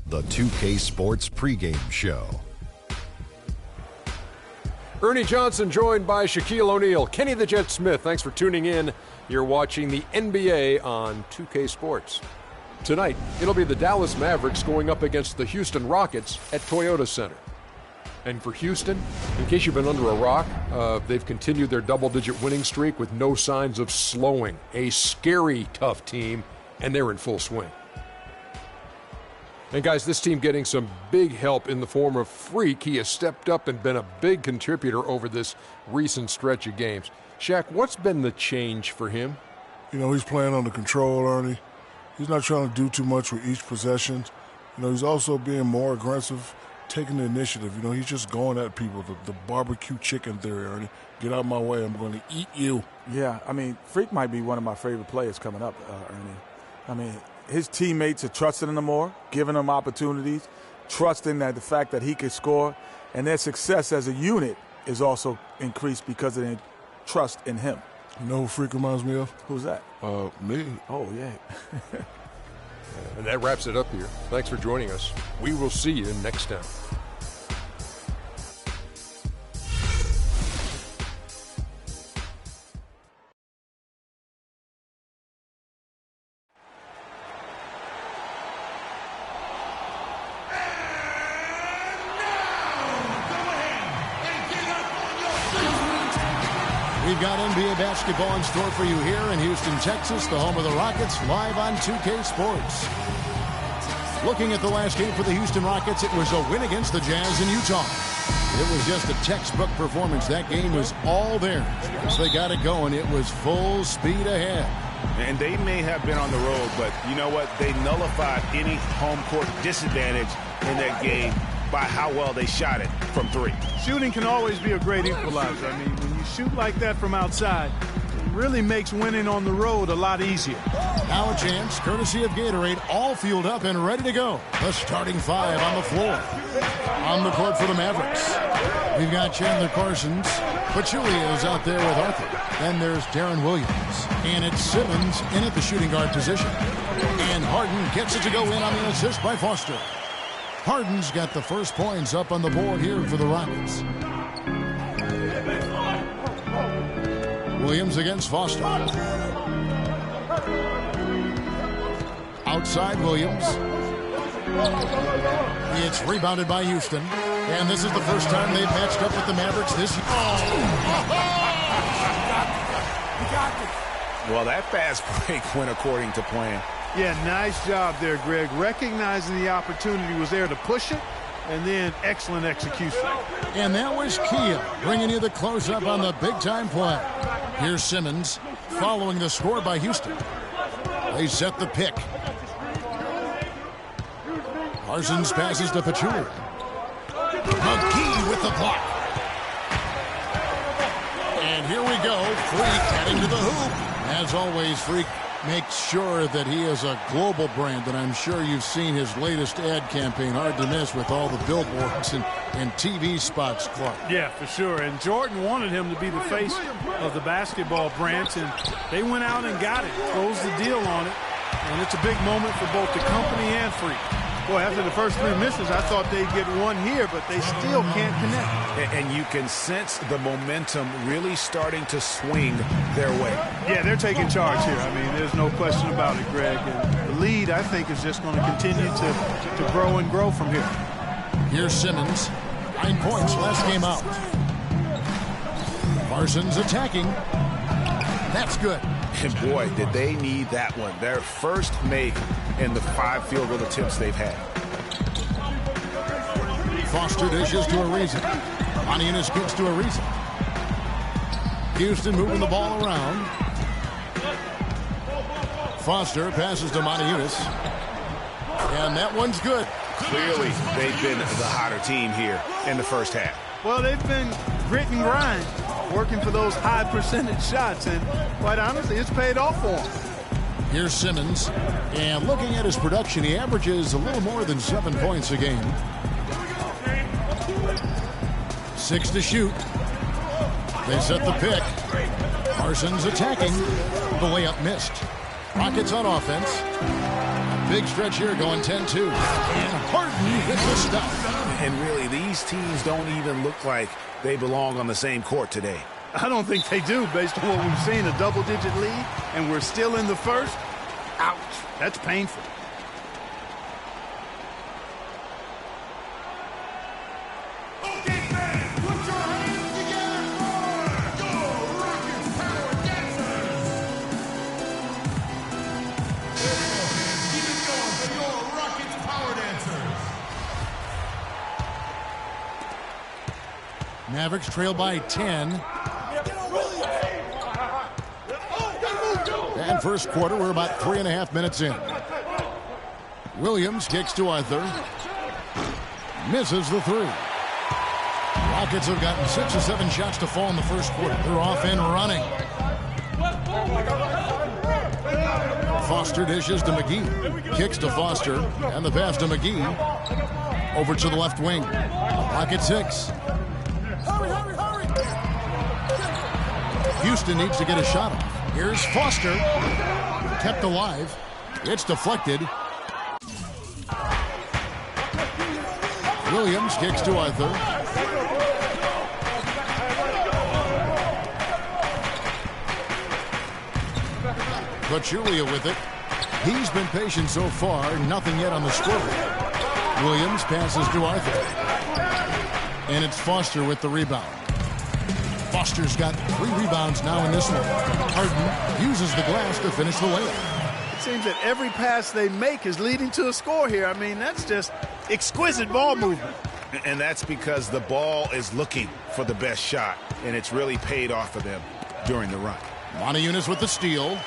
The 2K Sports pregame show. Ernie Johnson joined by Shaquille O'Neal. Kenny the Jet Smith, thanks for tuning in. You're watching the NBA on 2K Sports. Tonight, it'll be the Dallas Mavericks going up against the Houston Rockets at Toyota Center. And for Houston, in case you've been under a rock, they've continued their double-digit winning streak with no signs of slowing. A scary, tough team, and they're in full swing. And guys, this team getting some big help in the form of Freak. He has stepped up and been a big contributor over this recent stretch of games. Shaq, what's been the change for him? You know, he's playing under control, Ernie. He's not trying to do too much with each possession. You know, he's also being more aggressive, taking the initiative. You know, he's just going at people. The barbecue chicken theory, Ernie. Get out of my way. I'm going to eat you. Yeah, I mean, Freak might be one of my favorite players coming up, Ernie. I mean, his teammates are trusting him more, giving him opportunities, trusting that the fact that he could score, and their success as a unit is also increased because of their trust in him. You know who Freak reminds me of? Who's that? Me. Oh, yeah. And that wraps it up here. Thanks for joining us. We will see you next time. We've got NBA basketball in store for you here in Houston, Texas, the home of the Rockets, live on 2K Sports. Looking at the last game for the Houston Rockets, it was a win against the Jazz in Utah. It was just a textbook performance. That game was all theirs. Once they got it going, it was full speed ahead. And they may have been on the road, but you know what? They nullified any home court disadvantage in that game by how well they shot it from three. Shooting can always be a great equalizer. I mean, when you shoot like that from outside, it really makes winning on the road a lot easier. Now a chance, courtesy of Gatorade, all fueled up and ready to go. The starting five on the floor. On the court for the Mavericks, we've got Chandler Parsons. Pachulia is out there with Arthur. Then there's Darren Williams. And it's Simmons in at the shooting guard position. And Harden gets it to go in on the assist by Foster. Harden's got the first points up on the board here for the Rockets. Williams against Foster. Outside Williams. It's rebounded by Houston. And this is the first time they've matched up with the Mavericks this year. Well, that fast break went according to plan. Yeah, nice job there, Greg. Recognizing the opportunity was there to push it, and then excellent execution. And that was Kia bringing you the close-up on the big-time play. Here's Simmons following the score by Houston. They set the pick. Parsons passes to Pachulia. McGee with the block. And here we go. Freak heading to the hoop. As always, Freak makes sure that he is a global brand, and I'm sure you've seen his latest ad campaign, hard to miss, with all the billboards and TV spots, Clark. Yeah, for sure. And Jordan wanted him to be the face of the basketball branch, and they went out and got it, closed the deal on it, and it's a big moment for both the company and Freak. Boy, after the first three misses, I thought they'd get one here, but they still can't connect. And you can sense the momentum really starting to swing their way. Yeah, they're taking charge here. I mean, there's no question about it, Greg. And the lead, I think, is just going to continue to grow and grow from here. Here's Simmons. 9 points last game out. Parsons attacking. That's good. And boy, did they need that one. Their first make in the 5 field goal attempts they've had. Foster dishes to Ariza. Manianis kicks to Ariza. Houston moving the ball around. Foster passes to Manianis. And that one's good. Clearly, they've been the hotter team here in the first half. Well, they've been grit and grind, working for those high percentage shots, and quite honestly, it's paid off for them. Here's Simmons, and looking at his production, he averages a little more than 7 points a game. 6 to shoot. They set the pick. Parsons attacking. The layup missed. Rockets on offense. Big stretch here going 10-2. And Harden hits the stop. And really, these teams don't even look like they belong on the same court today. I don't think they do, based on what we've seen, a double-digit lead, and we're still in the first. Ouch. That's painful. Mavericks trail by 10. And first quarter, we're about 3.5 minutes in. Williams kicks to Arthur. Misses the three. Rockets have gotten 6 or 7 shots to fall in the first quarter. They're off and running. Foster dishes to McGee. Kicks to Foster. And the pass to McGee. Over to the left wing. Rocket 6. Houston needs to get a shot off. Here's Foster. Kept alive. It's deflected. Williams kicks to Arthur. Pachulia with it. He's been patient so far. Nothing yet on the scoreboard. Williams passes to Arthur. And it's Foster with the rebound. Foster's got 3 rebounds now in this one. Harden uses the glass to finish the layup. It seems that every pass they make is leading to a score here. I mean, that's just exquisite ball movement. And that's because the ball is looking for the best shot, and it's really paid off for them during the run. Moniunas with the steal.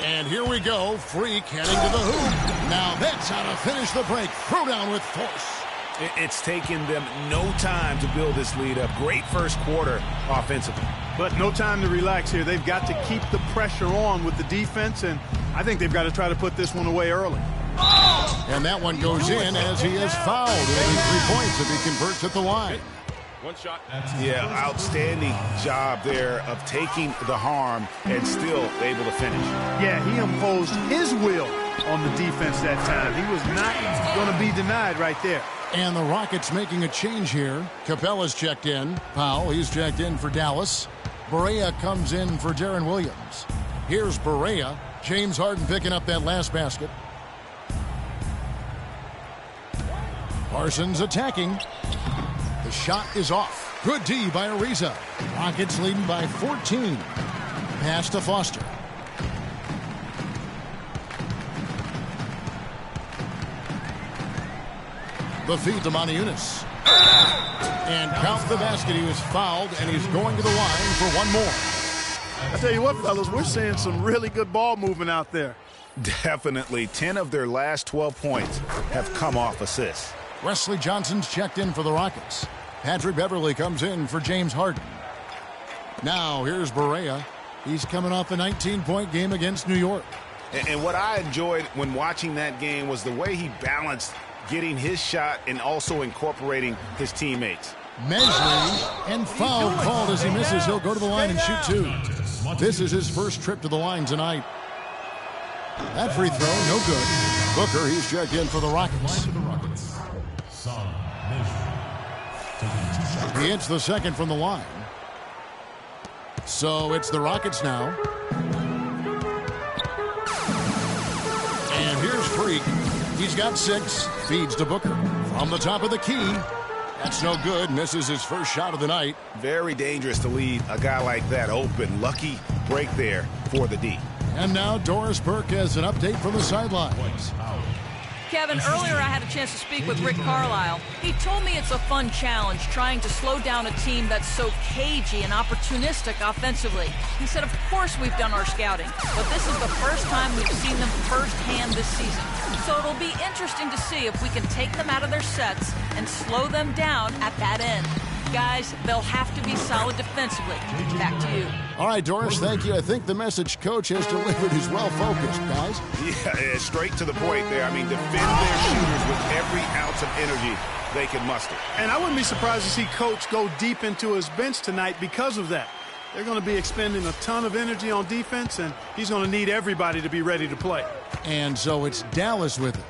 And here we go. Freak heading to the hoop. Now that's how to finish the break. Throw down with force. It's taken them no time to build this lead up. Great first quarter offensively. But no time to relax here. They've got to keep the pressure on with the defense, and I think they've got to try to put this one away early. And that one goes in as he is fouled. It'll be 3 points if he converts at the line. One shot. Yeah, outstanding job there of taking the harm and still able to finish. Yeah, he imposed his will on the defense that time. He was not going to be denied right there. And the Rockets making a change here. Capella's checked in. Powell, he's checked in for Dallas. Barea comes in for Darren Williams. Here's Barea. James Harden picking up that last basket. Parsons attacking. The shot is off. Good D by Ariza. Rockets leading by 14. Pass to Foster. The feed to Moniunas. And count the basket. He was fouled, and he's going to the line for one more. I tell you what, fellas, we're seeing some really good ball movement out there. Definitely. 10 of their last 12 points have come off assists. Wesley Johnson's checked in for the Rockets. Patrick Beverly comes in for James Harden. Now, here's Barea. He's coming off a 19-point game against New York. And what I enjoyed when watching that game was the way he balanced getting his shot and also incorporating his teammates. Measly and foul called as he misses. He'll go to the line and shoot 2. This is his first trip to the line tonight. That free throw, no good. Booker, he's checked in for the Rockets. He hits the second from the line. So it's the Rockets now. And here's Freak. He's got 6. Feeds to Booker. From the top of the key. That's no good. Misses his first shot of the night. Very dangerous to leave a guy like that open. Lucky break there for the D. And now Doris Burke has an update from the sidelines. Kevin, earlier I had a chance to speak with Rick Carlisle. He told me it's a fun challenge trying to slow down a team that's so cagey and opportunistic offensively. He said, of course we've done our scouting, but this is the first time we've seen them firsthand this season. So it'll be interesting to see if we can take them out of their sets and slow them down at that end. Guys, they'll have to be solid defensively. Back to you. All right, Doris, thank you. I think the message coach has delivered is well-focused, guys. Yeah, straight to the point there. I mean, defend their shooters with every ounce of energy they can muster. And I wouldn't be surprised to see Coach go deep into his bench tonight because of that. they're going to be expending a ton of energy on defense, and he's going to need everybody to be ready to play. And so it's Dallas with it,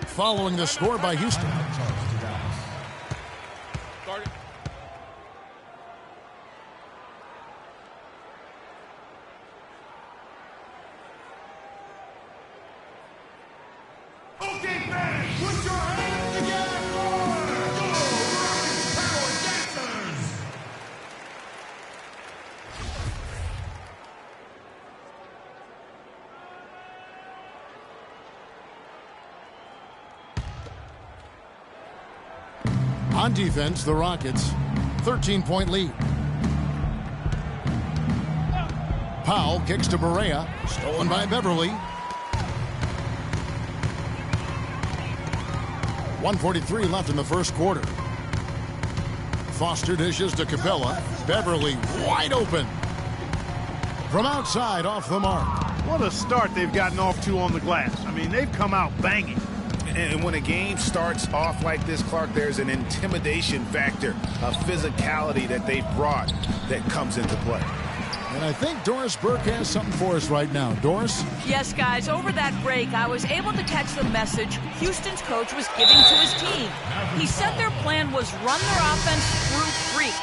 following the score by Houston. On defense, the Rockets, 13-point lead. Powell kicks to Barea, stolen by Beverly. 1:43 left in the first quarter. Foster dishes to Capella. Beverly wide open. From outside, off the mark. What a start they've gotten off to on the glass. I mean, they've come out banging. And when a game starts off like this, Clark, there's an intimidation factor, a physicality that they've brought that comes into play. And I think Doris Burke has something for us right now. Doris? Yes, guys, over that break, I was able to catch the message Houston's coach was giving to his team. He said their plan was run their offense through Freak.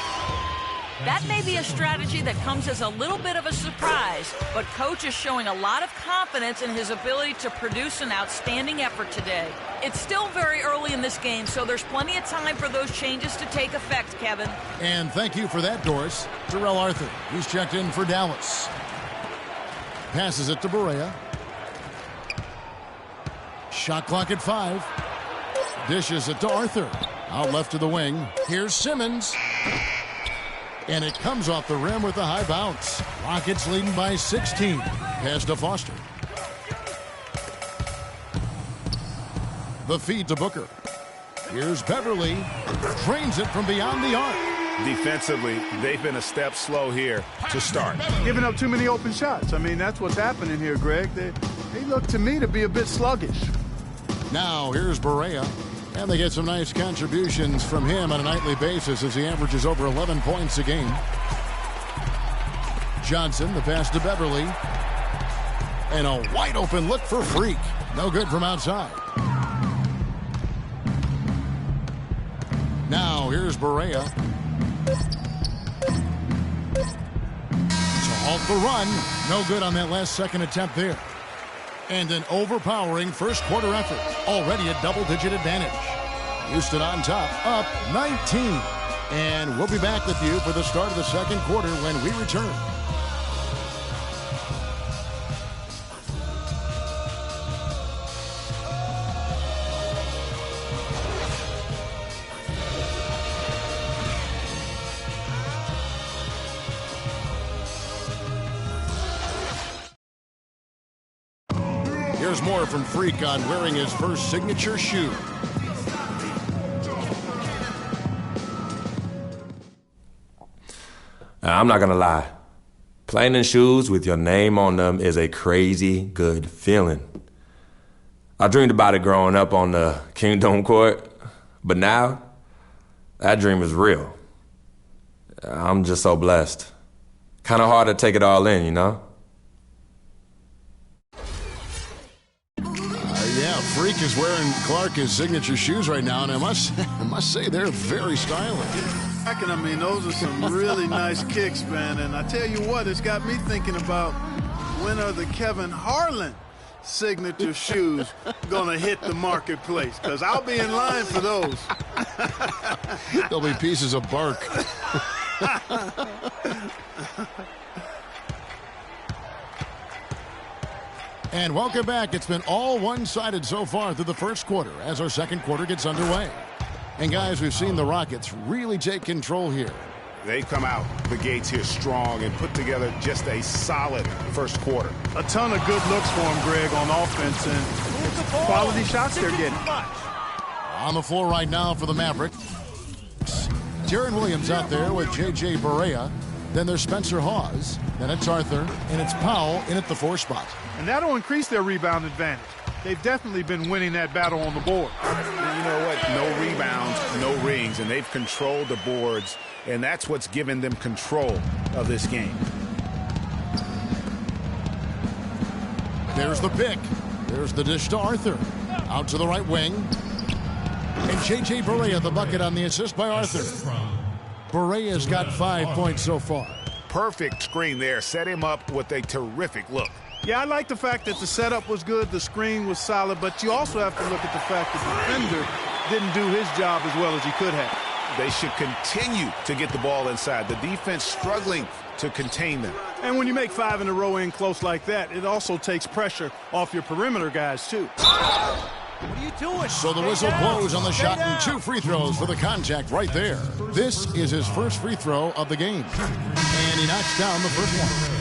That may be a strategy that comes as a little bit of a surprise, but Coach is showing a lot of confidence in his ability to produce an outstanding effort today. It's still very early in this game, so there's plenty of time for those changes to take effect, Kevin. And thank you for that, Doris. Terrell Arthur, who's checked in for Dallas. Passes it to Barea. Shot clock at 5. Dishes it to Arthur. Out left to the wing. Here's Simmons. And it comes off the rim with a high bounce. Rockets leading by 16. Pass to Foster. The feed to Booker. Here's Beverly. Drains it from beyond the arc. Defensively, they've been a step slow here to start. Giving up too many open shots. I mean, that's what's happening here, Greg. They look to me to be a bit sluggish. Now here's Barea. And they get some nice contributions from him on a nightly basis as he averages over 11 points a game. Johnson, the pass to Beverly. And a wide open look for Freak. No good from outside. Now here's Barea. To halt the run. No good on that last second attempt there. And an overpowering first quarter effort. Already a double-digit advantage. Houston on top, up 19. And we'll be back with you for the start of the second quarter when we return. Here's more from Freak on wearing his first signature shoe. I'm not going to lie. Playing in shoes with your name on them is a crazy good feeling. I dreamed about it growing up on the Kingdom court, but now that dream is real. I'm just so blessed. Kind of hard to take it all in, you know? Yeah, Freak is wearing Clark's signature shoes right now, and I must say they're very stylish. I mean, those are some really nice kicks, man. And I tell you what, it's got me thinking about when are the Kevin Harlan signature shoes going to hit the marketplace? Because I'll be in line for those. There'll be pieces of bark. And welcome back. It's been all one-sided so far through the first quarter as our second quarter gets underway. And guys, we've seen the Rockets really take control here. They've come out the gates here strong and put together just a solid first quarter. A ton of good looks for him, Greg, on offense, and quality shots they're getting. On the floor right now for the Mavericks. Jaron Williams out there with J.J. Barea. Then there's Spencer Hawes. Then it's Arthur. And it's Powell in at the 4 spot. And that'll increase their rebound advantage. they've definitely been winning that battle on the board. You know what? No rebounds, no rings, and they've controlled the boards, and that's what's given them control of this game. There's the pick. There's the dish to Arthur. Out to the right wing. And J.J. Barea the bucket on the assist by Arthur. Barea's got 5 points so far. Perfect screen there. Set him up with a terrific look. Yeah, I like the fact that the setup was good, the screen was solid, but you also have to look at the fact that the defender didn't do his job as well as he could have. They should continue to get the ball inside. The defense struggling to contain them. And when you make 5 in a row in close like that, it also takes pressure off your perimeter guys, too. What are you doing? So the whistle blows on the shot and 2 free throws for the contact right there. This is his first free throw of the game. And he knocks down the first one.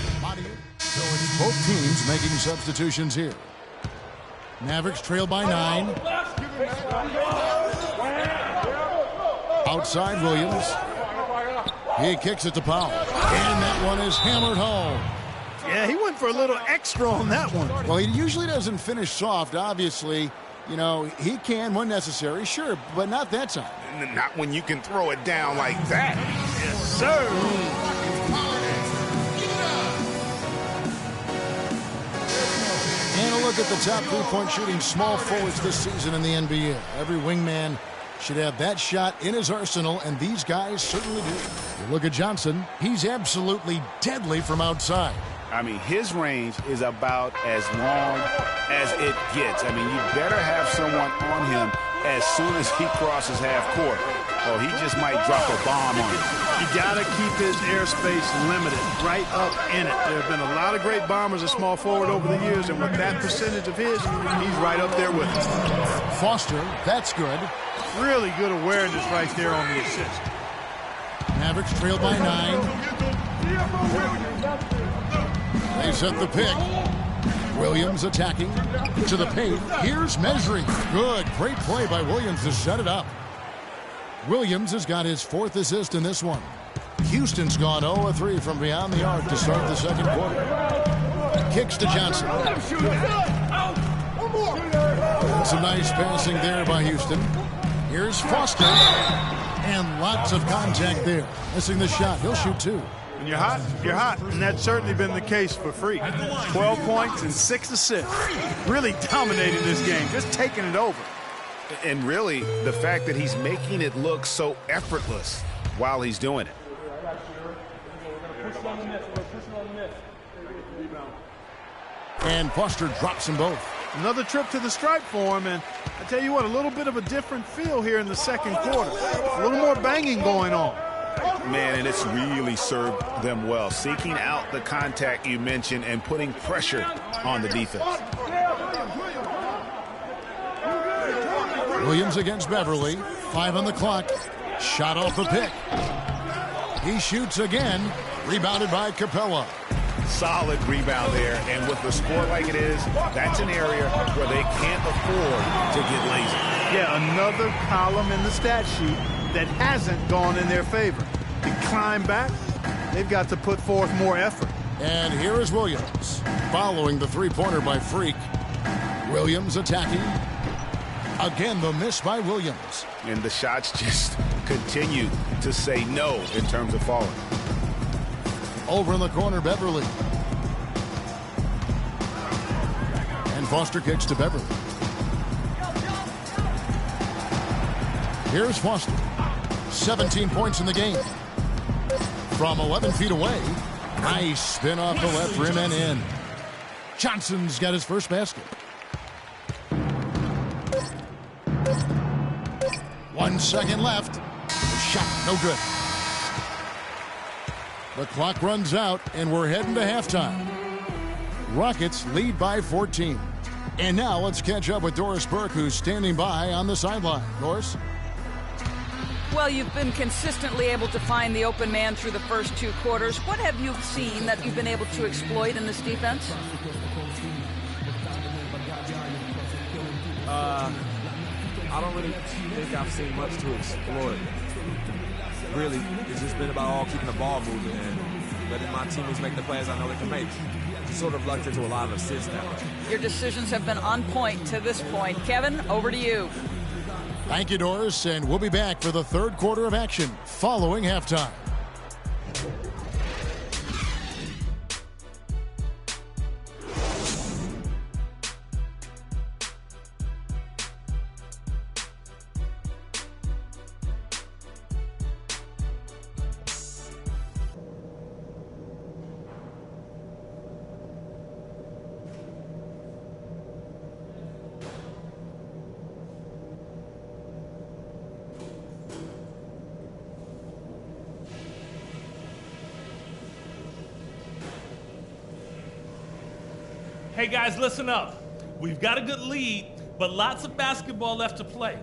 Both teams making substitutions here. Mavericks trail by 9. Outside Williams. He kicks it to Powell. And that one is hammered home. Yeah, he went for a little extra on that one. Well, he usually doesn't finish soft, obviously. You know, he can when necessary, sure, but not that time. Not when you can throw it down like that. Yes, sir. And a look at the top three-point shooting small forwards this season in the NBA. Every wingman should have that shot in his arsenal, and these guys certainly do. You look at Johnson, he's absolutely deadly from outside. I mean, his range is about as long as it gets. I mean, you better have someone on him as soon as he crosses half court, or he just might drop a bomb on you. You got to keep his airspace limited, right up in it. There have been a lot of great bombers at small forward over the years, and with that percentage of his, he's right up there with him. Foster, that's good. Really good awareness right there on the assist. Mavericks trail by 9. They set the pick. Williams attacking to the paint. Here's measuring. Good. Great play by Williams to set it up. Williams has got his 4th assist in this one. Houston's gone 0-3 from beyond the arc to start the second quarter. Kicks to Johnson. Some nice passing there by Houston. Here's Foster. And lots of contact there. Missing the shot. He'll shoot 2. When you're hot, you're hot. And that's certainly been the case for Freak. 12 points and 6 assists. Really dominating this game. Just taking it over. And really, the fact that he's making it look so effortless while he's doing it. And Foster drops them both. Another trip to the stripe for him, and I tell you what, a little bit of a different feel here in the second quarter. A little more banging going on. Man, and it's really served them well. Seeking out the contact you mentioned and putting pressure on the defense. Williams against Beverly. 5 on the clock. Shot off the pick. He shoots again. Rebounded by Capella. Solid rebound there, and with the score like it is, that's an area where they can't afford to get lazy. Yeah, another column in the stat sheet that hasn't gone in their favor. To climb back, they've got to put forth more effort. And here is Williams, following the three-pointer by Freak. Williams attacking. Again, the miss by Williams. And the shots just continue to say no in terms of falling. Over in the corner, Beverly. And Foster kicks to Beverly. Here's Foster. 17 points in the game. From 11 feet away. Nice spin off the left rim and in. Johnson's got his first basket. 1 second left. The shot, no good. The clock runs out, and we're heading to halftime. Rockets lead by 14. And now let's catch up with Doris Burke, who's standing by on the sideline. Doris? Well, you've been consistently able to find the open man through the first 2 quarters. What have you seen that you've been able to exploit in this defense? I don't really think I've seen much to exploit. Really, it's just been about all keeping the ball moving. And letting my teammates make the plays I know they can make. Sort of lucked into a lot of assists that way. Your decisions have been on point to this point. Kevin, over to you. Thank you, Doris, and we'll be back for the third quarter of action following halftime. Hey guys, listen up. We've got a good lead, but lots of basketball left to play.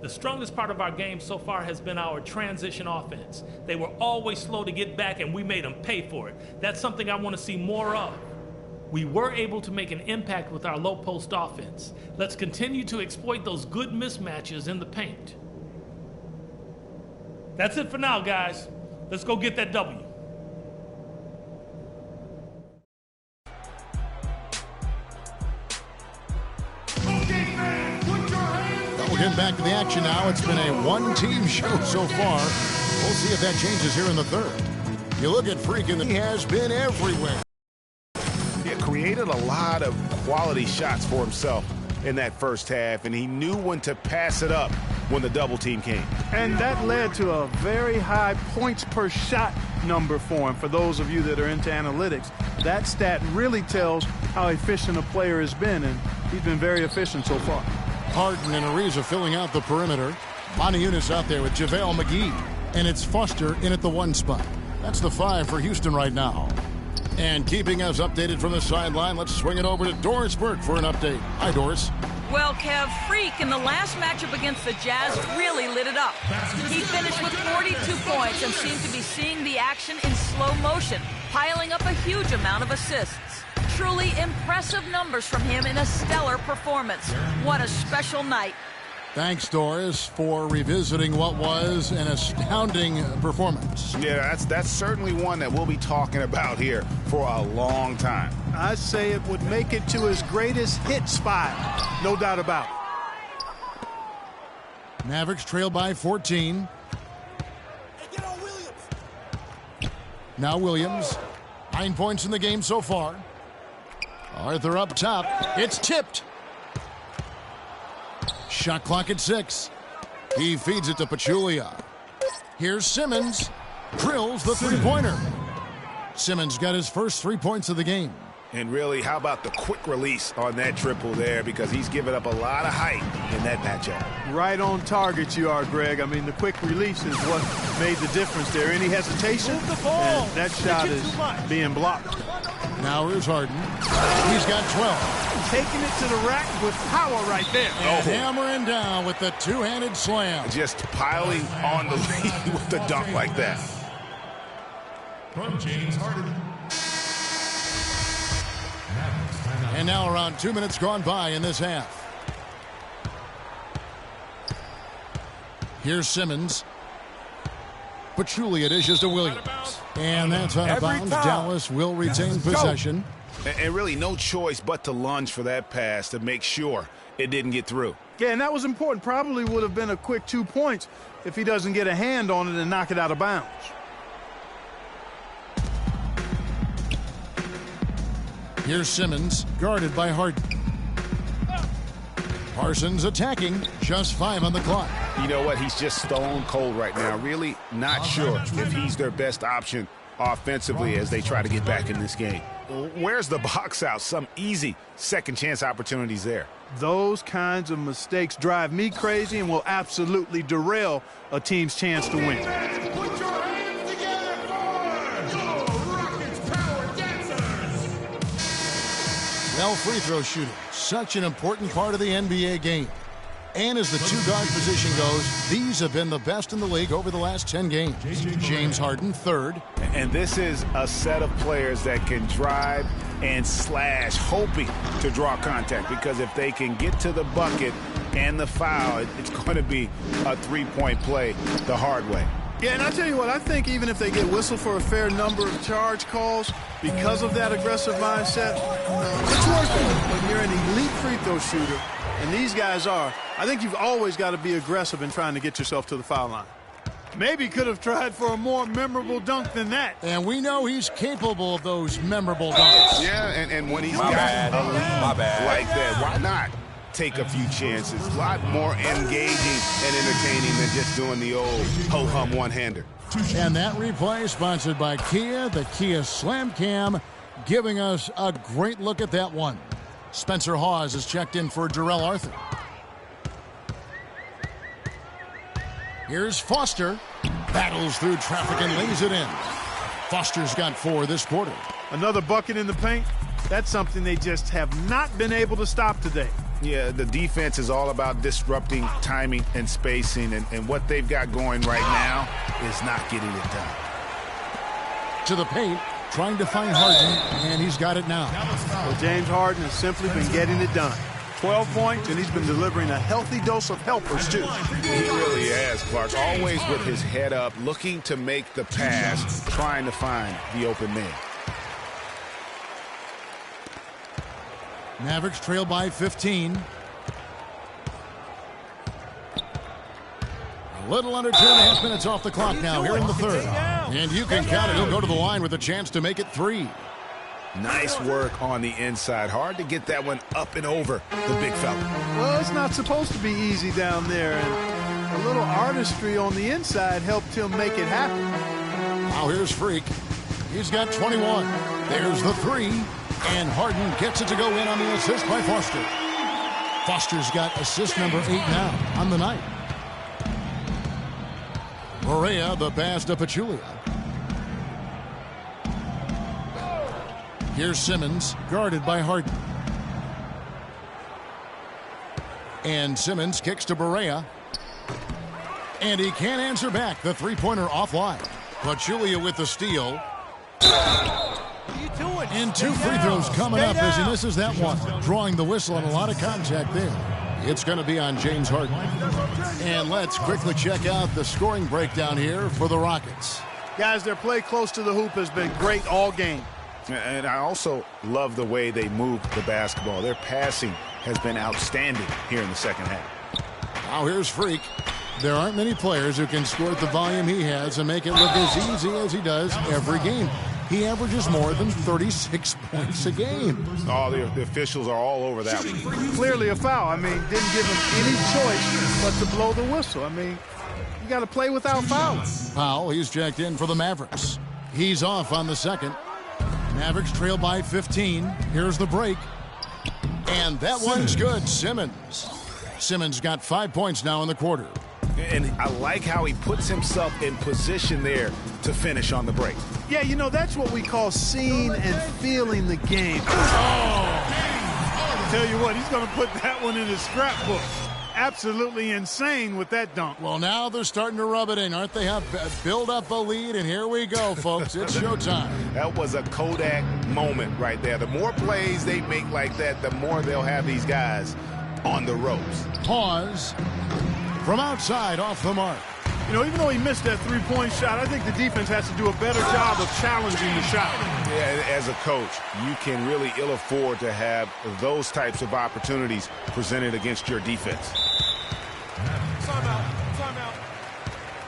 The strongest part of our game so far has been our transition offense. They were always slow to get back and we made them pay for it. That's something I want to see more of. We were able to make an impact with our low post offense. Let's continue to exploit those good mismatches in the paint. That's it for now, guys. Let's go get that W. We're getting back to the action now. It's been a one-team show so far. We'll see if that changes here in the third. You look at Freak, and he has been everywhere. Yeah, created a lot of quality shots for himself in that first half, and he knew when to pass it up when the double team came. And that led to a very high points per shot number for him. For those of you that are into analytics, that stat really tells how efficient a player has been, and he's been very efficient so far. Harden and Ariza filling out the perimeter. Monty Eunice out there with JaVale McGee. And it's Foster in at the 1 spot. That's the 5 for Houston right now. And keeping us updated from the sideline, let's swing it over to Doris Burke for an update. Hi, Doris. Well, Kev, Freak in the last matchup against the Jazz really lit it up. He finished with 42 points and seemed to be seeing the action in slow motion, piling up a huge amount of assists. Truly impressive numbers from him in a stellar performance. What a special night. Thanks, Doris, for revisiting what was an astounding performance. Yeah, that's certainly one that we'll be talking about here for a long time. I'd say it would make it to his greatest hit spot. No doubt about it. Mavericks trail by 14. Now Williams. 9 points in the game so far. Arthur up top. It's tipped. Shot clock at 6. He feeds it to Pachulia. Here's Simmons. Drills the three-pointer. Simmons got his first 3 points of the game. And really, how about the quick release on that triple there, because he's given up a lot of height in that matchup. Right on target you are, Greg. I mean, the quick release is what made the difference there. Any hesitation, and that shot is being blocked. Now here's Harden. He's got 12. Taking it to the rack with power right there. And hammering down with the two-handed slam. Just piling on the lead with the dunk like that. From James Harden. And now around 2 minutes gone by in this half. Here's Simmons. Pachulia dishes to Williams. And that's out of bounds. Dallas will retain possession. And really no choice but to lunge for that pass to make sure it didn't get through. Yeah, and that was important. Probably would have been a quick 2 points if he doesn't get a hand on it and knock it out of bounds. Here's Simmons, guarded by Harden. Parsons attacking, just 5 on the clock. You know what? He's just stone cold right now. Really not sure if he's their best option offensively as they try to get back in this game. Where's the box out? Some easy second chance opportunities there. Those kinds of mistakes drive me crazy and will absolutely derail a team's chance to win. Put your hands together for the Rockets Power Dancers. Well, free throw shooting, such an important part of the NBA game. And as the two-guard position goes, these have been the best in the league over the last 10 games. James Harden, third. And this is a set of players that can drive and slash, hoping to draw contact, because if they can get to the bucket and the foul, it's going to be a three-point play the hard way. Yeah, and I tell you what, I think even if they get whistled for a fair number of charge calls because of that aggressive mindset, it's worth it. When you're an elite free throw shooter, and these guys are, I think you've always got to be aggressive in trying to get yourself to the foul line. Maybe could have tried for a more memorable dunk than that. And we know he's capable of those memorable dunks. Yeah, and when he's got a lead like that, why not take a few chances? A lot more engaging and entertaining than just doing the old ho-hum one-hander. And that replay sponsored by Kia, the Kia Slam Cam, giving us a great look at that one. Spencer Hawes is checked in for Jarrell Arthur. Here's Foster. Battles through traffic and lays it in. Foster's got 4 this quarter. Another bucket in the paint. That's something they just have not been able to stop today. Yeah, the defense is all about disrupting timing and spacing, and what they've got going right now is not getting it done. To the paint, trying to find Harden, and he's got it now. Well, James Harden has simply been getting it done. 12 points, and he's been delivering a healthy dose of helpers, too. He really has, Clark. Always with his head up, looking to make the pass, trying to find the open man. Mavericks trail by 15. A little under 2.5 minutes off the clock now here in the third. And you can count it. He'll go to the line with a chance to make it 3. Nice work on the inside. Hard to get that one up and over the big fella. Well, it's not supposed to be easy down there, and a little artistry on the inside helped him make it happen. Now here's Freak. He's got 21. There's the 3. And Harden gets it to go in on the assist by Foster. Foster's got assist number 8 now on the night. Barea, the pass to Pachulia. Here's Simmons, guarded by Harden. And Simmons kicks to Barea. And he can't answer back. The three-pointer offline. Pachulia with the steal. And 2 free throws coming up as he misses that one. Drawing the whistle and a lot of contact there. It's going to be on James Harden. And let's quickly check out the scoring breakdown here for the Rockets. Guys, their play close to the hoop has been great all game. And I also love the way they move the basketball. Their passing has been outstanding here in the second half. Now here's Freak. There aren't many players who can score at the volume he has and make it look as easy as he does every game. He averages more than 36 points a game. Oh, the officials are all over that one. Clearly a foul. I mean, didn't give him any choice but to blow the whistle. I mean, you got to play without fouling. Powell, he's checked in for the Mavericks. He's off on the second. Mavericks trail by 15. Here's the break. And that one's good. Simmons got 5 points now in the quarter. And I like how he puts himself in position there to finish on the break. Yeah, you know, that's what we call seeing and feeling the game. Tell you what, he's going to put that one in his scrapbook. Absolutely insane with that dunk. Well, now they're starting to rub it in, aren't they? Build up a lead, and here we go, folks. It's showtime. That was a Kodak moment right there. The more plays they make like that, the more they'll have these guys on the ropes. Pause. From outside, off the mark. You know, even though he missed that three-point shot, I think the defense has to do a better job of challenging the shot. Yeah, as a coach, you can really ill afford to have those types of opportunities presented against your defense. Timeout.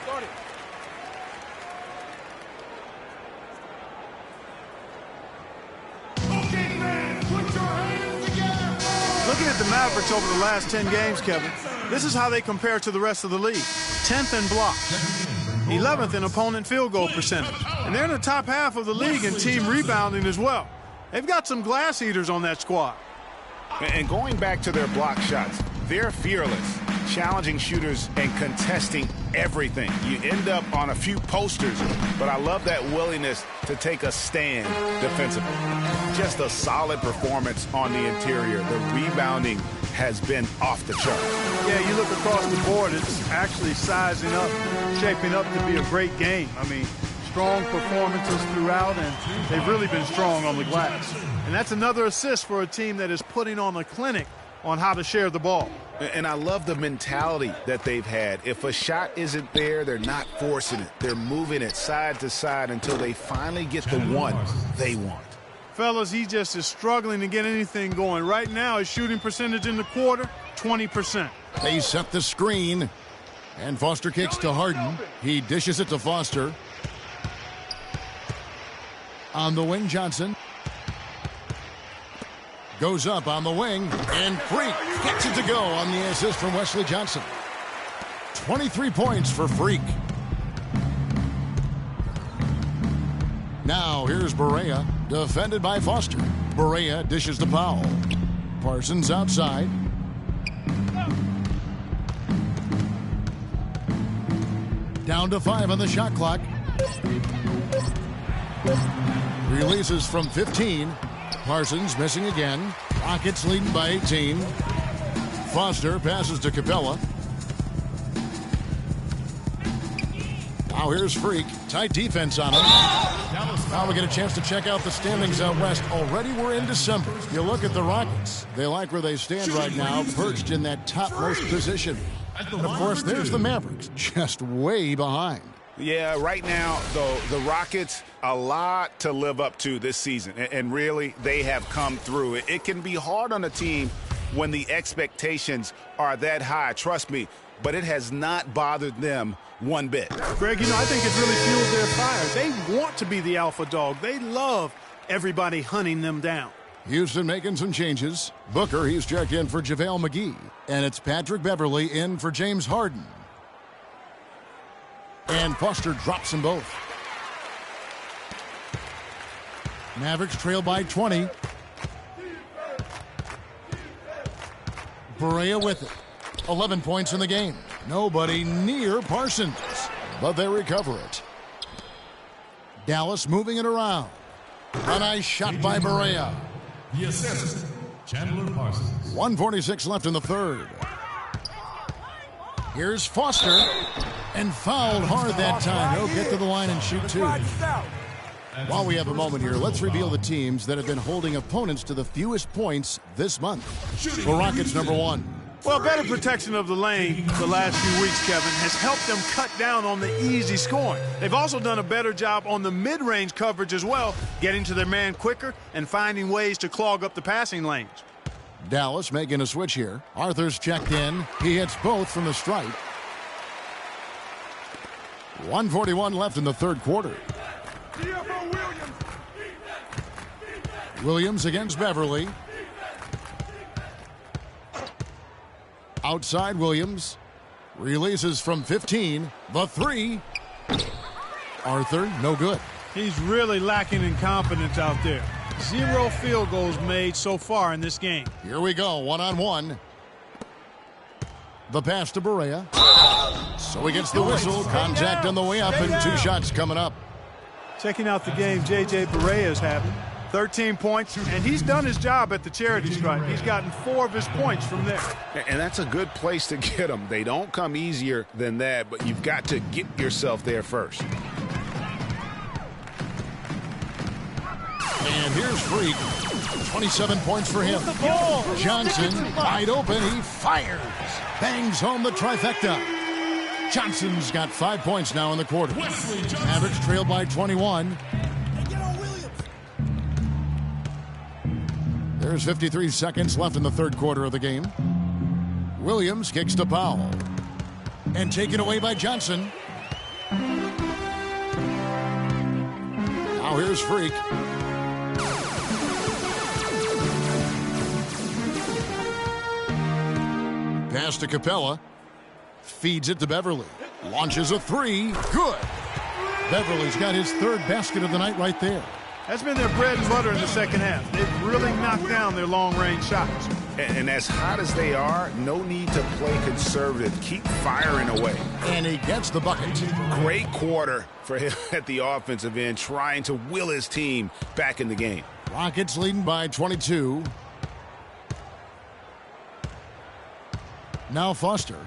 Start it. Okay, man, put your hands together. Looking at the Mavericks over the last 10 games, Kevin, this is how they compare to the rest of the league. 10th in blocks, 11th in opponent field goal percentage. And they're in the top half of the league in team rebounding as well. They've got some glass eaters on that squad. And going back to their block shots, they're fearless, challenging shooters and contesting everything. You end up on a few posters, but I love that willingness to take a stand defensively. Just a solid performance on the interior. The rebounding has been off the chart. Yeah, you look across the board, it's actually sizing up, shaping up to be a great game. I mean, strong performances throughout, and they've really been strong on the glass. And that's another assist for a team that is putting on a clinic on how to share the ball. And I love the mentality that they've had. If a shot isn't there, they're not forcing it. They're moving it side to side until they finally get the one they want. Fellas, he just is struggling to get anything going. Right now, his shooting percentage in the quarter, 20%. They set the screen, and Foster kicks to Harden. He dishes it to Foster. On the wing, Johnson. Goes up on the wing, and Freak gets it to go on the assist from Wesley Johnson. 23 points for Freak. Now here's Barea, defended by Foster. Barea dishes to Powell. Parsons outside. Down to 5 on the shot clock. Releases from 15. Parsons missing again. Rockets leading by 18. Foster passes to Capella. Now here's Freak. Tight defense on him. Now we get a chance to check out the standings out west. Already we're in December. You look at the Rockets. They like where they stand right now, perched in that topmost position. And of course, there's the Mavericks, just way behind. Yeah, right now, though, the Rockets, a lot to live up to this season. And really, they have come through. It can be hard on a team when the expectations are that high, trust me. But it has not bothered them one bit. Greg, you know, I think it's really fueled their fire. They want to be the alpha dog. They love everybody hunting them down. Houston making some changes. Booker, he's checked in for JaVale McGee. And it's Patrick Beverley in for James Harden. And Foster drops them both. Mavericks trail by 20. Barea with it. 11 points in the game. Nobody near Parsons, but they recover it. Dallas moving it around. A nice shot by Barea. The assist, Chandler Parsons. 1:46 left in the third. Here's Foster, and fouled hard that time. He'll get to the line and shoot two. While we have a moment here, let's reveal the teams that have been holding opponents to the fewest points this month. For Rockets, number 1. Well, better protection of the lane the last few weeks, Kevin, has helped them cut down on the easy scoring. They've also done a better job on the mid-range coverage as well, getting to their man quicker and finding ways to clog up the passing lanes. Dallas making a switch here. Arthur's checked in. He hits both from the stripe. 1:41 left in the third quarter. Williams against Beverley. Outside Williams. Releases from 15. The three. Arthur, no good. He's really lacking in confidence out there. 0 field goals made so far in this game. Here we go, one-on-one. The pass to Barea. So he gets the whistle. Contact on the way up, and 2 shots coming up. Checking out the game J.J. Barea is having. 13 points, and he's done his job at the charity stripe. He's gotten 4 of his points from there. And that's a good place to get them. They don't come easier than that, but you've got to get yourself there first. And here's Freak. 27 points for him. Johnson, wide open, he fires. Bangs home the trifecta. Johnson's got 5 points now in the quarter. Mavericks trail by 21. There's 53 seconds left in the third quarter of the game. Williams kicks to Powell. And taken away by Johnson. Now here's Freak. Pass to Capella. Feeds it to Beverley. Launches a three. Good. Beverley's got his 3rd basket of the night right there. That's been their bread and butter in the second half. They've really knocked down their long-range shots. And as hot as they are, no need to play conservative. Keep firing away. And he gets the bucket. Great quarter for him at the offensive end, trying to will his team back in the game. Rockets leading by 22. Now Foster.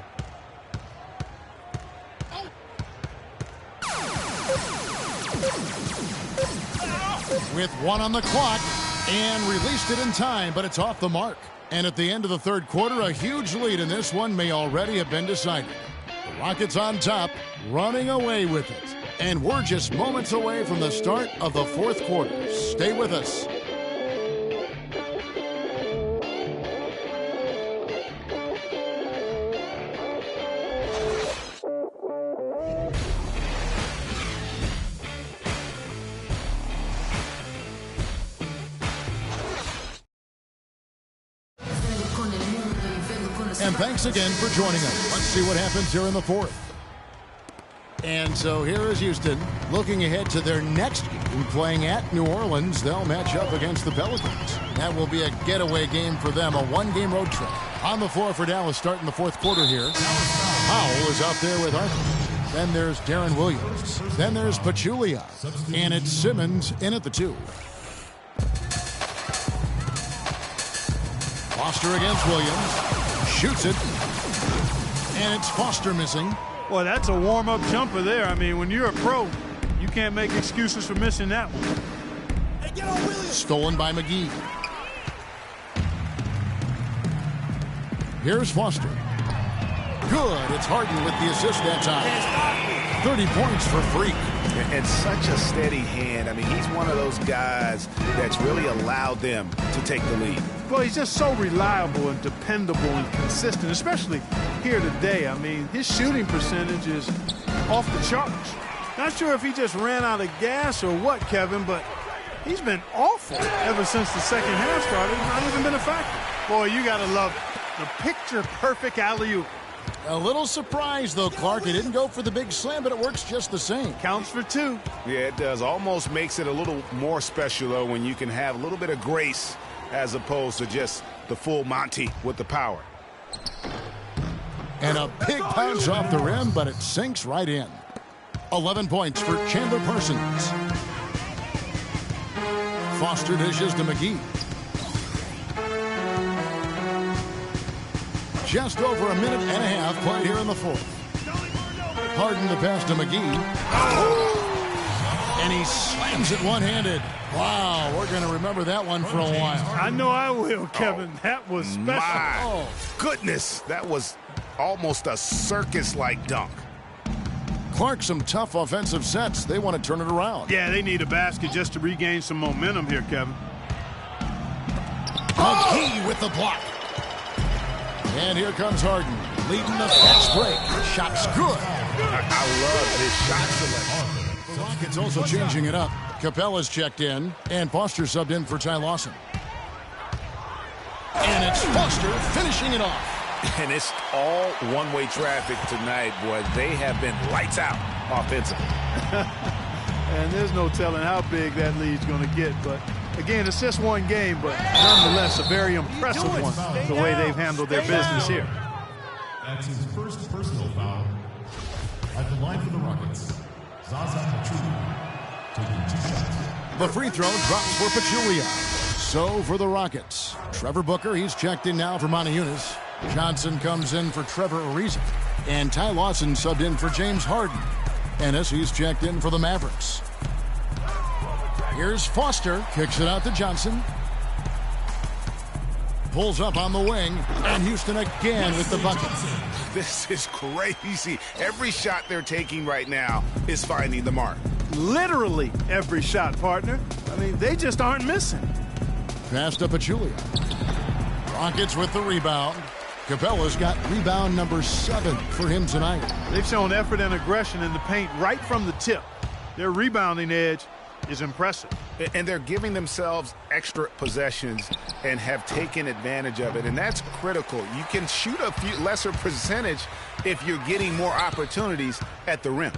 With 1 on the clock, and released it in time, but it's off the mark. And at the end of the third quarter, a huge lead in this one may already have been decided. The Rockets on top, running away with it. And we're just moments away from the start of the fourth quarter. Stay with us. And thanks again for joining us. Let's see what happens here in the fourth. And so here is Houston looking ahead to their next game, playing at New Orleans. They'll match up against the Pelicans. That will be a getaway game for them, a one-game road trip. On the floor for Dallas starting the fourth quarter here. Powell is out there with Arthur. Then there's Darren Williams. Then there's Pachulia. And it's Simmons in at the 2. Foster against Williams. Shoots it. And it's Foster missing. Boy, that's a warm-up jumper there. I mean, when you're a pro, you can't make excuses for missing that one. Stolen by McGee. Here's Foster. Good. It's Harden with the assist that time. 30 points for Freak. And such a steady hand. I mean, he's one of those guys that's really allowed them to take the lead. Well, he's just so reliable and dependable and consistent, especially here today. I mean, his shooting percentage is off the charts. Not sure if he just ran out of gas or what, Kevin, but he's been awful ever since the second half started. Not even been a factor. Boy, you got to love it. The picture-perfect alley-oop. A little surprised, though, Clark. It didn't go for the big slam, but it works just the same. Counts for 2. Yeah, it does. Almost makes it a little more special, though, when you can have a little bit of grace as opposed to just the full Monty with the power. And a big bounce off the rim, but it sinks right in. 11 points for Chandler Parsons. Foster dishes to McGee. Just over a minute and a half played here in the fourth. Harden the pass to McGee. And he slams it one-handed. Wow, we're going to remember that one for a while. I know I will, Kevin. That was special. My goodness, that was almost a circus-like dunk. Clark, some tough offensive sets. They want to turn it around. Yeah, they need a basket just to regain some momentum here, Kevin. McGee with the block. And here comes Harden, leading the fast break. Shot's good. I love his shot selection. The Rockets also changing it up. Capella's checked in, and Foster subbed in for Ty Lawson. And it's Foster finishing it off. And it's all one-way traffic tonight, boy. They have been lights out offensively. And there's no telling how big that lead's going to get, but again, it's just one game, but nonetheless, a very impressive one, the way they've handled their business here. That's his first personal foul. At the line for the Rockets, Zaza Pachulia taking 2 shots. The free throw drops for Pachulia. So for the Rockets, Trevor Booker, he's checked in now for Montezumas. Johnson comes in for Trevor Ariza. And Ty Lawson subbed in for James Harden. Ennis, he's checked in for the Mavericks. Here's Foster, kicks it out to Johnson. Pulls up on the wing, and Houston again with the bucket. This is crazy. Every shot they're taking right now is finding the mark. Literally every shot, partner. I mean, they just aren't missing. Pass to Pachulia. Rockets with the rebound. Capella's got rebound number 7 for him tonight. They've shown effort and aggression in the paint right from the tip. Their rebounding edge is impressive. And they're giving themselves extra possessions and have taken advantage of it. And that's critical. You can shoot a few lesser percentage if you're getting more opportunities at the rim.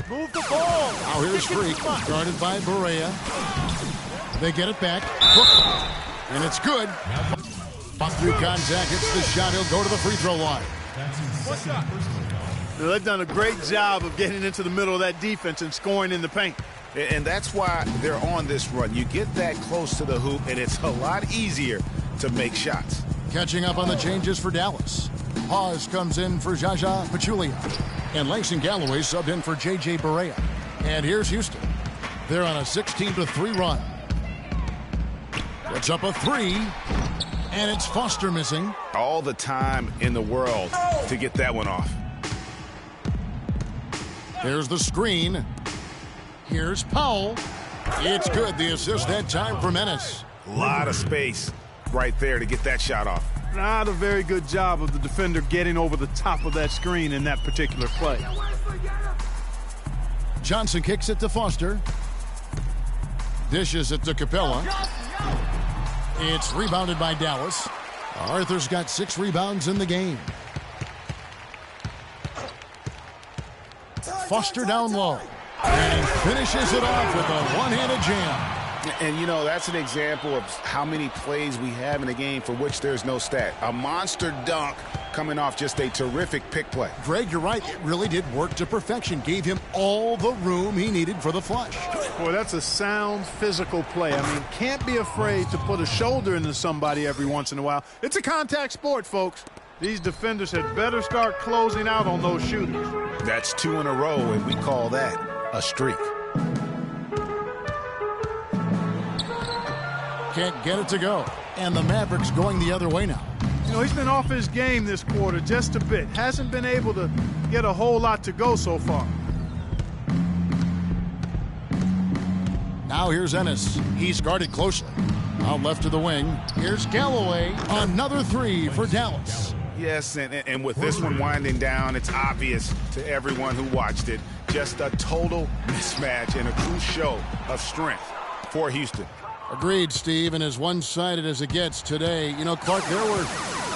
Move the ball. Now here's Freak, guarded by Barea. They get it back. And it's good. Through contact, hits the shot. He'll go to the free throw line. Now, they've done a great job of getting into the middle of that defense and scoring in the paint. And that's why they're on this run. You get that close to the hoop, and it's a lot easier to make shots. Catching up on the changes for Dallas. Hawes comes in for Zaza Pachulia. And Langston Galloway subbed in for J.J. Barea. And here's Houston. They're on a 16-3 run. Puts up a three, and it's Foster missing. All the time in the world to get that one off. Here's the screen. Here's Powell. It's good. The assist that time for Menace. A lot of space right there to get that shot off. Not a very good job of the defender getting over the top of that screen in that particular play. Johnson kicks it to Foster. Dishes it to Capella. It's rebounded by Dallas. Arthur's got 6 rebounds in the game. Foster down low. And he finishes it off with a one-handed jam. And, you know, that's an example of how many plays we have in a game for which there's no stat. A monster dunk coming off just a terrific pick play. Greg, you're right. It really did work to perfection. Gave him all the room he needed for the flush. Boy, that's a sound physical play. I mean, can't be afraid to put a shoulder into somebody every once in a while. It's a contact sport, folks. These defenders had better start closing out on those shooters. That's 2 in a row, and we call that a streak. Can't get it to go. And the Mavericks going the other way now. You know, he's been off his game this quarter just a bit. Hasn't been able to get a whole lot to go so far. Now here's Ennis. He's guarded closely. Out left to the wing. Here's Galloway. Another 3 for Dallas. Yes, and with this one winding down, it's obvious to everyone who watched it. Just a total mismatch and a true show of strength for Houston. Agreed, Steve, and as one-sided as it gets today. You know, Clark, there were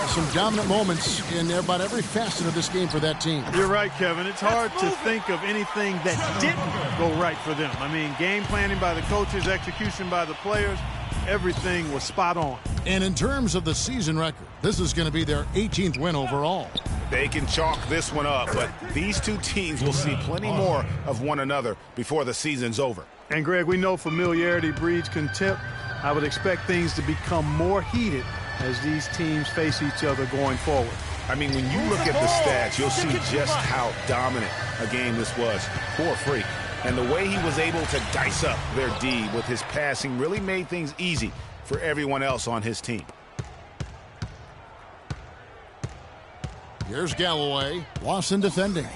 some dominant moments in about every facet of this game for that team. You're right, Kevin. It's hard to think of anything that didn't go right for them. I mean, game planning by the coaches, execution by the players, everything was spot on. And in terms of the season record, this is going to be their 18th win overall. They can chalk this one up, but these two teams will see plenty more of one another before the season's over. And, Greg, we know familiarity breeds contempt. I would expect things to become more heated as these teams face each other going forward. I mean, when you look at the stats, you'll see just how dominant a game this was for Freak. And the way he was able to dice up their D with his passing really made things easy for everyone else on his team. Here's Galloway. Lawson defending.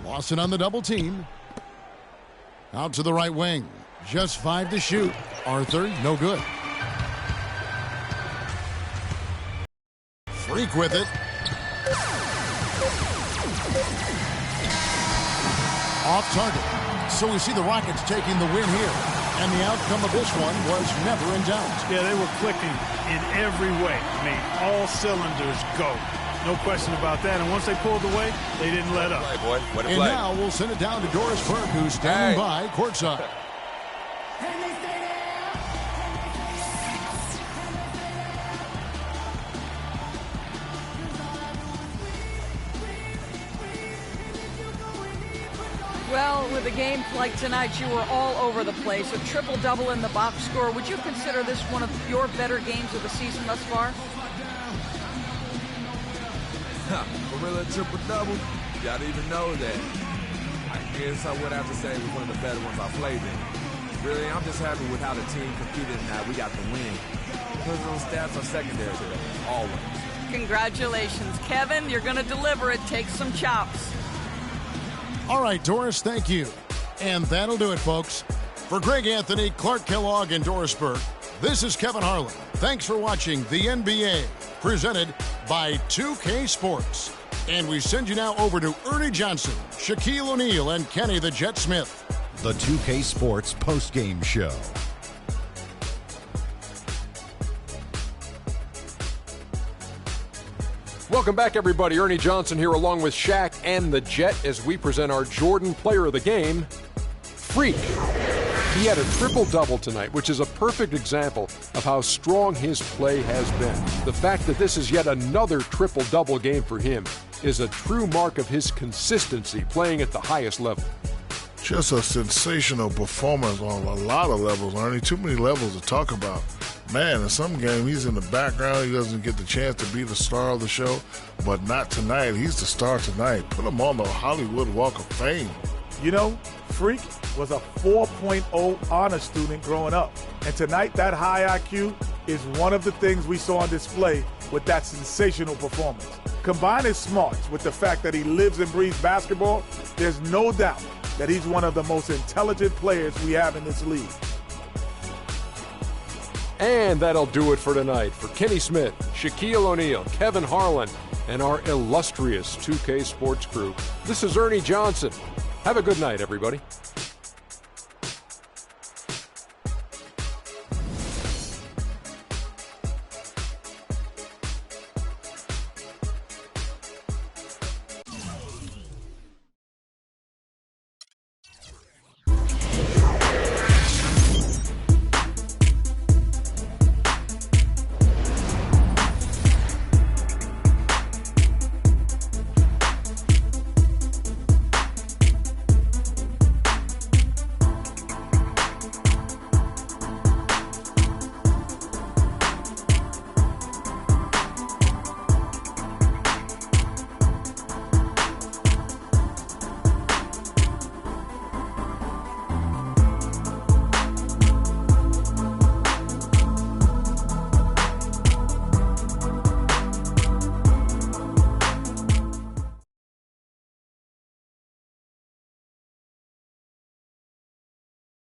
Lawson on the double team. Out to the right wing. Just 5 to shoot. Arthur, no good. Freak with it. Off target. So we see the Rockets taking the win here. And the outcome of this one was never in doubt. Yeah, they were clicking in every way. I mean, all cylinders go. No question about that. And once they pulled away, they didn't let up. And now we'll send it down to Doris Burke, who's standing by courtside. Well, with a game like tonight, you were all over the place. A triple-double in the box score. Would you consider this one of your better games of the season thus far? Gorilla triple-double? Y'all didn't even know that. I guess I would have to say it was one of the better ones I played in. Really, I'm just happy with how the team competed and that we got the win. Because those stats are secondary to them, always. Congratulations, Kevin. You're going to deliver it. Take some chops. All right, Doris, thank you. And that'll do it, folks. For Greg Anthony, Clark Kellogg, and Doris Burke, this is Kevin Harlan. Thanks for watching the NBA, presented by 2K Sports. And we send you now over to Ernie Johnson, Shaquille O'Neal, and Kenny the Jet Smith. The 2K Sports postgame show. Welcome back, everybody. Ernie Johnson here along with Shaq and the Jet as we present our Jordan Player of the Game, Freak. He had a triple-double tonight, which is a perfect example of how strong his play has been. The fact that this is yet another triple-double game for him is a true mark of his consistency playing at the highest level. Just a sensational performance on a lot of levels, Ernie. Too many levels to talk about. Man, in some game, he's in the background. He doesn't get the chance to be the star of the show, but not tonight. He's the star tonight. Put him on the Hollywood Walk of Fame. You know, Freak was a 4.0 honor student growing up. And tonight, that high IQ is one of the things we saw on display with that sensational performance. Combine his smarts with the fact that he lives and breathes basketball, there's no doubt that he's one of the most intelligent players we have in this league. And that'll do it for tonight. For Kenny Smith, Shaquille O'Neal, Kevin Harlan, and our illustrious 2K Sports crew, this is Ernie Johnson. Have a good night, everybody.